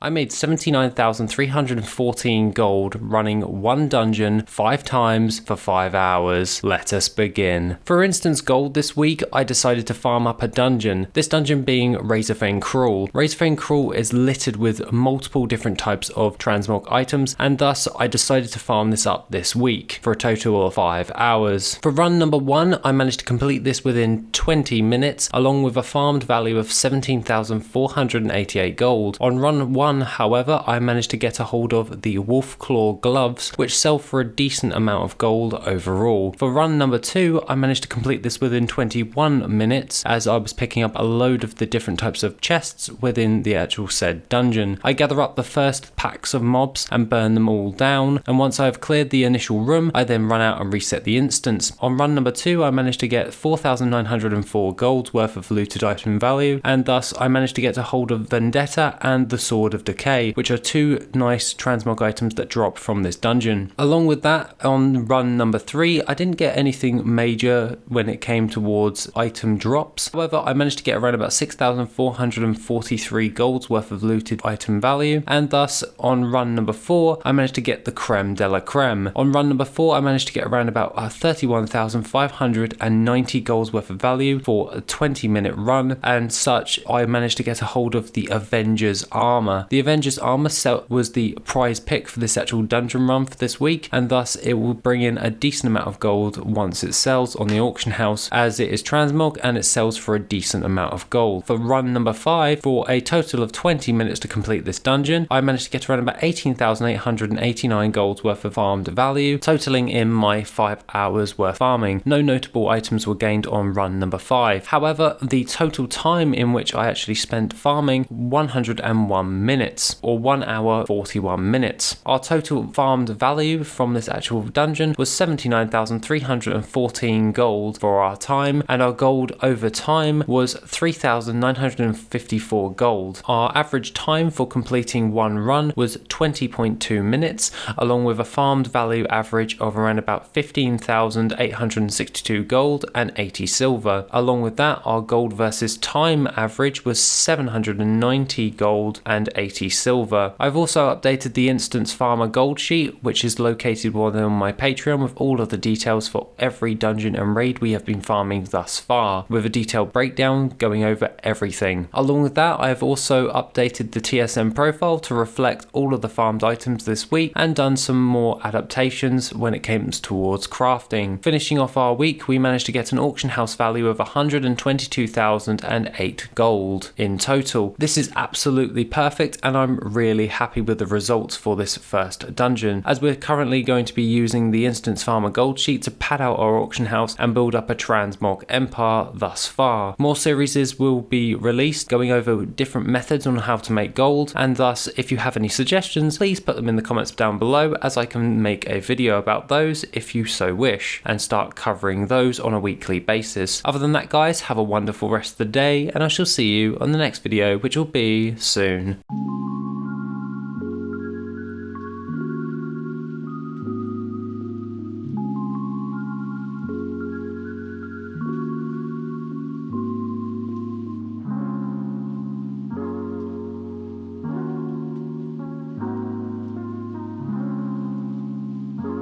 I made 79,314 gold running one dungeon 5 times for 5 hours. Let us begin. For instance gold this week, I decided to farm up a dungeon. This dungeon being Razorfane Crawl. Razorfane Crawl is littered with multiple different types of transmog items, and thus I decided to farm this up this week for a total of 5 hours. For run number 1, I managed to complete this within 20 minutes, along with a farmed value of 17,488 gold. On run 1, however, I managed to get a hold of the wolf claw gloves, which sell for a decent amount of gold overall. For run number 2, I managed to complete this within 21 minutes, as I was picking up a load of the different types of chests within the actual said dungeon. I gather up the first packs of mobs and burn them all down, and once I have cleared the initial room, I then run out and reset the instance. On run number 2, I managed to get 4,904 gold worth of looted item value, and thus I managed to get a hold of Vendetta and the Sword of Decay, which are 2 nice transmog items that drop from this dungeon. Along with that, on run number 3, I didn't get anything major when it came towards item drops. However, I managed to get around about 6,443 golds worth of looted item value, and thus on run number 4, I managed to get the creme de la creme. On run number 4, I managed to get around about 31,590 golds worth of value for a 20-minute run, and such I managed to get a hold of the Avengers armor. The Avengers armor set was the prize pick for this actual dungeon run for this week, and thus it will bring in a decent amount of gold once it sells on the auction house, as it is transmog and it sells for a decent amount of gold. For run number 5, for a total of 20 minutes to complete this dungeon, I managed to get around about 18,889 golds worth of farmed value, totaling in my 5 hours worth farming. No notable items were gained on run number 5. However, the total time in which I actually spent farming, 101 minutes, or 1 hour 41 minutes. Our total farmed value from this actual dungeon was 79,314 gold for our time, and our gold over time was 3,954 gold. Our average time for completing one run was 20.2 minutes, along with a farmed value average of around about 15,862 gold and 80 silver. Along with that, our gold versus time average was 790 gold and 80 silver. I've also updated the instance farmer gold sheet, which is located on my Patreon, with all of the details for every dungeon and raid we have been farming thus far, with a detailed breakdown going over everything. Along with that, I have also updated the TSM profile to reflect all of the farmed items this week, and done some more adaptations when it comes towards crafting. Finishing off our week, we managed to get an auction house value of 122,008 gold in total. This is absolutely perfect, and I'm really happy with the results for this first dungeon, as we're currently going to be using the instance farmer gold sheet to pad out our auction house and build up a transmog empire thus far. More series will be released going over different methods on how to make gold, and thus if you have any suggestions, please put them in the comments down below, as I can make a video about those if you so wish, and start covering those on a weekly basis. Other than that guys, have a wonderful rest of the day, and I shall see you on the next video, which will be soon.